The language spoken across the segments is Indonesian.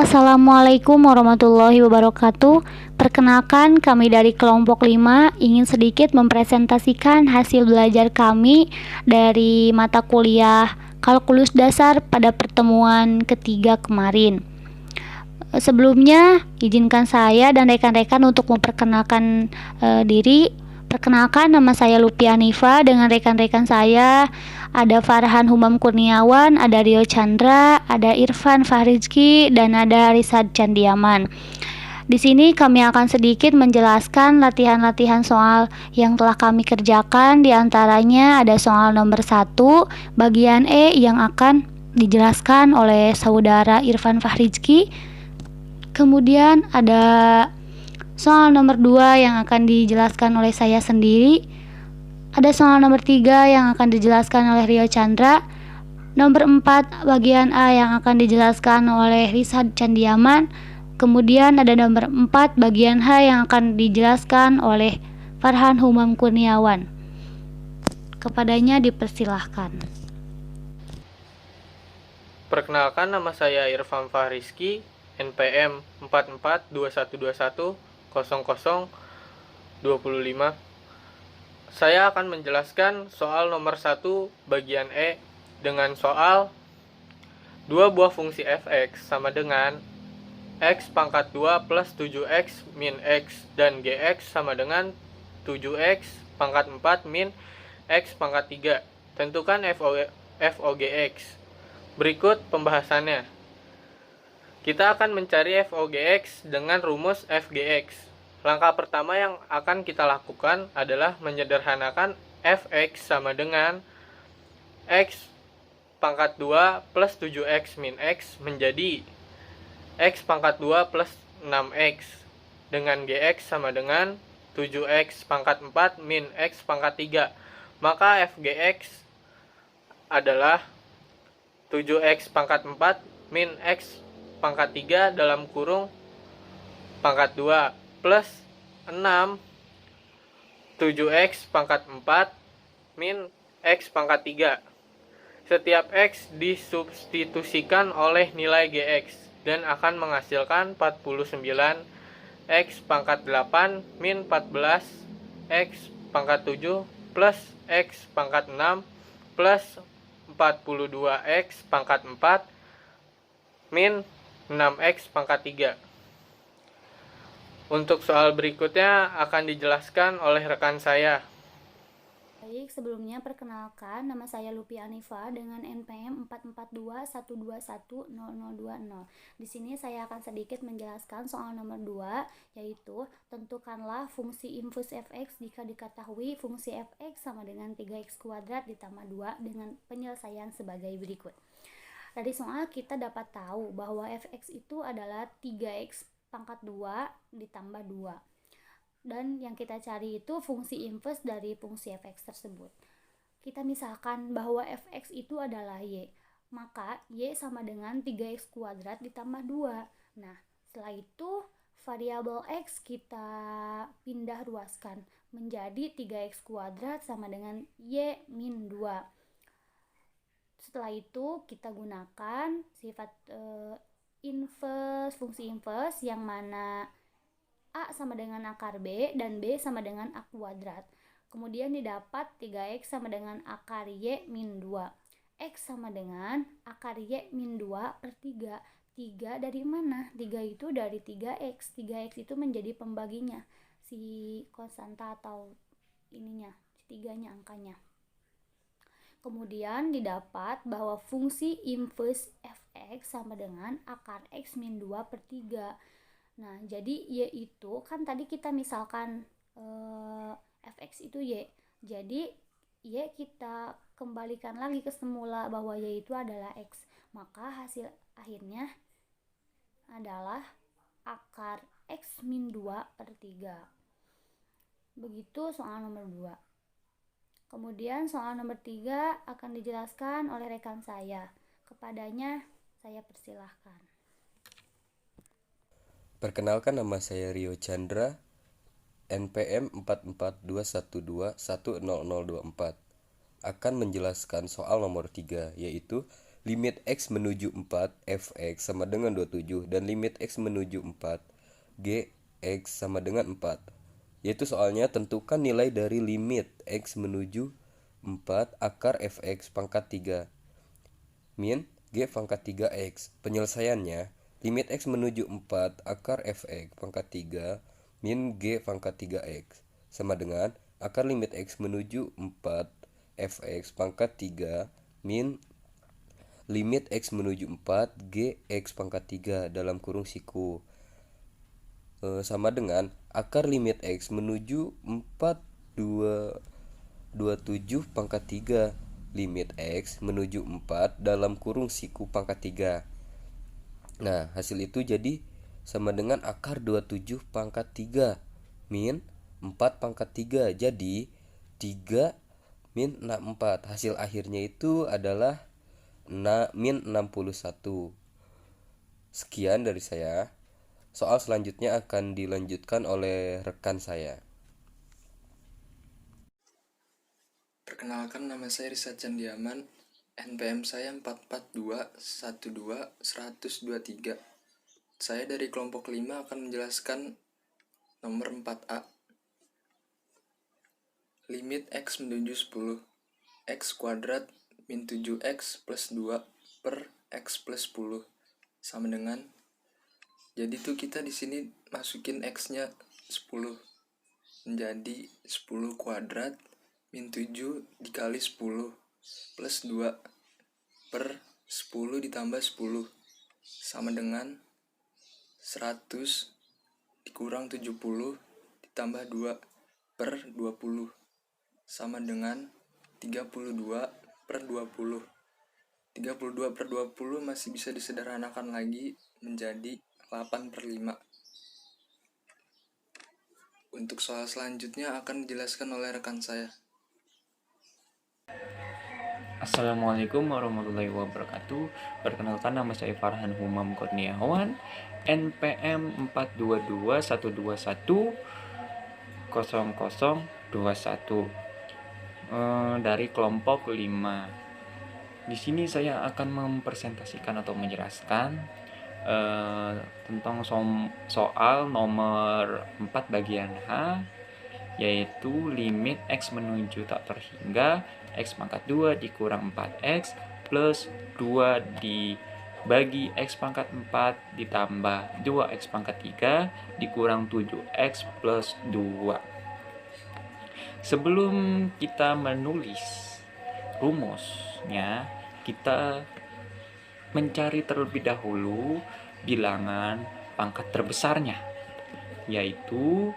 Assalamualaikum warahmatullahi wabarakatuh. Perkenalkan, kami dari kelompok 5 ingin sedikit mempresentasikan hasil belajar kami dari mata kuliah kalkulus dasar pada pertemuan ketiga kemarin. Sebelumnya, izinkan saya dan rekan-rekan untuk memperkenalkan diri. Perkenalkan, nama saya Lupi Hanifa. Dengan rekan-rekan saya ada Farhan Humam Kurniawan, ada Rio Chandra, ada Irfan Fahrizki, dan ada Risad Candiaman. Di sini kami akan sedikit menjelaskan latihan-latihan soal yang telah kami kerjakan. Di antaranya ada soal nomor 1 bagian E yang akan dijelaskan oleh saudara Irfan Fahrizki. Kemudian ada soal nomor 2 yang akan dijelaskan oleh saya sendiri. Ada soal nomor 3 yang akan dijelaskan oleh Rio Chandra. Nomor 4 bagian A yang akan dijelaskan oleh Risad Candiaman. Kemudian ada nomor 4 bagian H yang akan dijelaskan oleh Farhan Humam Kurniawan. Kepadanya dipersilahkan. Perkenalkan, nama saya Irfan Fahrizki, NPM 4421210025. Saya akan menjelaskan soal nomor 1 bagian E dengan soal 2 buah fungsi fx sama dengan x pangkat 2 plus 7x min x dan gx sama dengan 7x pangkat 4 min x pangkat 3. Tentukan f(OG)(x). Berikut pembahasannya. Kita akan mencari f(OG)(x) dengan rumus f(Gx). Langkah pertama yang akan kita lakukan adalah menyederhanakan fx sama dengan x pangkat 2 plus 7x min x menjadi x pangkat 2 plus 6x dengan gx sama dengan 7x pangkat 4 min x pangkat 3. Maka f(Gx) adalah 7x pangkat 4 min x pangkat 3 dalam kurung pangkat 2 plus 6 7x pangkat 4 min x pangkat 3. Setiap x disubstitusikan oleh nilai gx dan akan menghasilkan 49 x pangkat 8 min 14 x pangkat 7 plus x pangkat 6 plus 42 x pangkat 4 min 6x pangkat 3. Untuk soal berikutnya akan dijelaskan oleh rekan saya. Baik, sebelumnya perkenalkan, nama saya Lupi Hanifa dengan NPM 4421210020. Di sini saya akan sedikit menjelaskan soal nomor 2, yaitu tentukanlah fungsi infus fx jika diketahui fungsi fx sama dengan 3x kuadrat ditambah 2 dengan penyelesaian sebagai berikut. Dari soal kita dapat tahu bahwa fx itu adalah 3x pangkat 2 ditambah 2. Dan yang kita cari itu fungsi inverse dari fungsi fx tersebut. Kita misalkan bahwa fx itu adalah y, maka y sama dengan 3x kuadrat ditambah 2. Nah, setelah itu variabel x kita pindah ruaskan menjadi 3x kuadrat sama dengan y min 2. Setelah itu kita gunakan sifat inverse, fungsi inverse yang mana A sama dengan akar B dan B sama dengan A kuadrat. Kemudian didapat 3x sama dengan akar Y min 2. X sama dengan akar Y min 2 per 3. 3 dari mana? 3 itu dari 3x. 3x itu menjadi pembaginya, si konstanta atau ininya, si 3-nya angkanya. Kemudian didapat bahwa fungsi inverse fx sama dengan akar x min 2 per 3. Nah, jadi y itu kan tadi kita misalkan fx itu y. Jadi y kita kembalikan lagi ke semula bahwa y itu adalah x. Maka hasil akhirnya adalah akar x min 2 per 3. Begitu soal nomor 2. Kemudian soal nomor 3 akan dijelaskan oleh rekan saya. Kepadanya saya persilahkan. Perkenalkan, nama saya Rio Chandra, NPM 4421210024. Akan menjelaskan soal nomor 3, yaitu limit X menuju 4 Fx sama dengan 27 dan limit X menuju 4 Gx sama dengan 4. Yaitu soalnya tentukan nilai dari limit X menuju 4 akar Fx pangkat 3 min G pangkat 3X. Penyelesaiannya, limit X menuju 4 akar Fx pangkat 3 min G pangkat 3X sama dengan akar limit X menuju 4 Fx pangkat 3 min limit X menuju 4 Gx pangkat 3 dalam kurung siku sama dengan akar limit X menuju 427 pangkat 3 limit X menuju 4 dalam kurung siku pangkat 3. Nah, hasil itu jadi sama dengan akar 27 pangkat 3 min 4 pangkat 3. Jadi 3 min 64. Hasil akhirnya itu adalah min 61. Sekian dari saya. Soal selanjutnya akan dilanjutkan oleh rekan saya. Perkenalkan, nama saya Risa Candiaman. NPM saya 442121123. Saya dari kelompok 5 akan menjelaskan nomor 4A. Limit X menuju 10. X kuadrat min 7X plus 2 per X plus 10 sama dengan, jadi tuh kita di sini masukin X-nya 10 menjadi 10 kuadrat min 7 dikali 10 plus 2 per 10 ditambah 10 sama dengan 100 dikurang 70 ditambah 2 per 20 sama dengan 32 per 20. 32 per 20 masih bisa disederhanakan lagi menjadi 8 per 5. Untuk soal selanjutnya akan dijelaskan oleh rekan saya. Assalamualaikum warahmatullahi wabarakatuh. Perkenalkan, nama saya Farhan Humam Kurniawan, NPM 42212210021 dari kelompok 5. Di sini saya akan mempresentasikan atau menjelaskan tentang soal nomor 4 bagian H, yaitu limit X menuju tak terhingga X pangkat 2 dikurang 4X plus 2 dibagi X pangkat 4 ditambah 2X pangkat 3 dikurang 7X plus 2. Sebelum kita menulis rumusnya, kita mencari terlebih dahulu bilangan pangkat terbesarnya, yaitu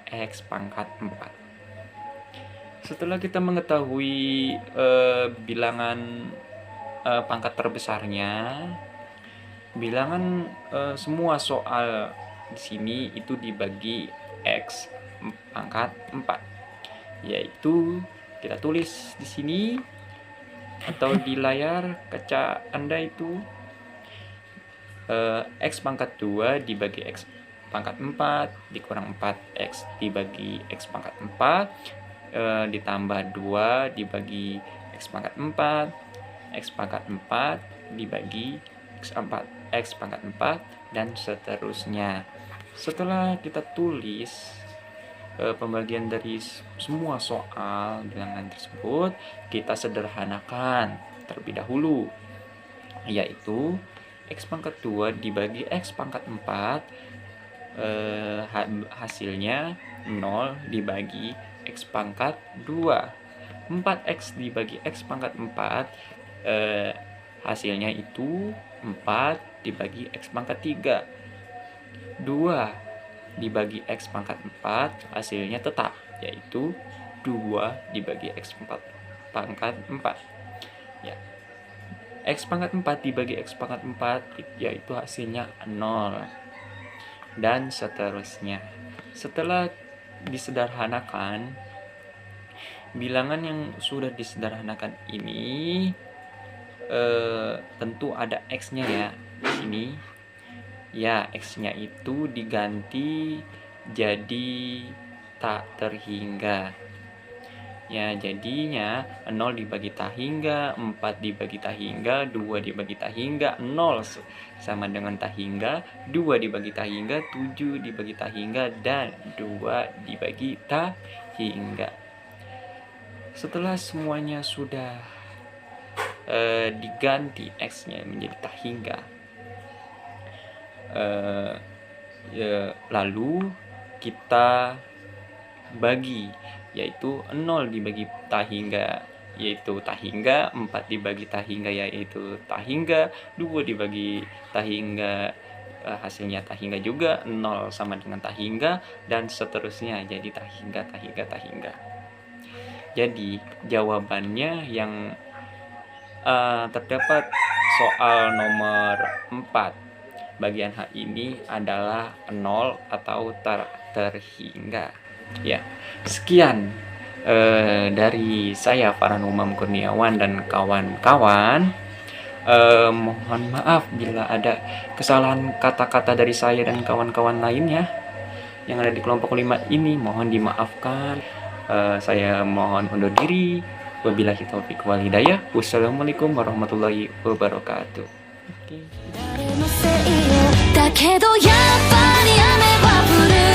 X pangkat 4. Setelah kita mengetahui bilangan pangkat terbesarnya, bilangan semua soal di sini itu dibagi X pangkat 4, yaitu kita tulis di sini atau di layar kaca Anda itu X pangkat 2 dibagi X pangkat 4 dikurang 4X dibagi X pangkat 4 ditambah 2 dibagi X pangkat 4 X pangkat 4 dibagi X pangkat 4 dan seterusnya. Setelah kita tulis pembagian dari semua soal bilangan tersebut, kita sederhanakan terlebih dahulu, yaitu X pangkat 2 dibagi X pangkat 4 hasilnya 0 dibagi X pangkat 2. 4X dibagi X pangkat 4 hasilnya itu 4 dibagi X pangkat 3. 2 dibagi X pangkat 4 hasilnya tetap, yaitu 2 dibagi X pangkat 4 ya. X pangkat 4 dibagi X pangkat 4 yaitu hasilnya 0 dan seterusnya. Setelah disederhanakan, bilangan yang sudah disederhanakan ini tentu ada X-nya ya di sini. Ya, X-nya itu diganti jadi tak terhingga. Ya, jadinya 0 dibagi tahingga, 4 dibagi tahingga, 2 dibagi tahingga, 0 sama dengan tahingga, 2 dibagi tahingga, 7 dibagi tahingga, dan 2 dibagi tahingga. Setelah semuanya sudah diganti X-nya menjadi tahingga, lalu kita bagi, yaitu 0 dibagi tahingga yaitu tahingga, 4 dibagi tahingga yaitu tahingga, 2 dibagi tahingga hasilnya tahingga juga, 0 sama dengan tahingga, dan seterusnya jadi tahingga. Jadi jawabannya yang terdapat soal nomor 4 bagian H ini adalah 0 atau terhingga. Ya, sekian dari saya Farhan Umam Kurniawan dan kawan-kawan. Mohon maaf bila ada kesalahan kata-kata dari saya dan kawan-kawan lainnya yang ada di kelompok 5 ini, mohon dimaafkan. Saya mohon undur diri. Wabillahi taufiq wal hidayah. Wassalamualaikum warahmatullahi wabarakatuh. Okay. だけどやっぱり雨は降る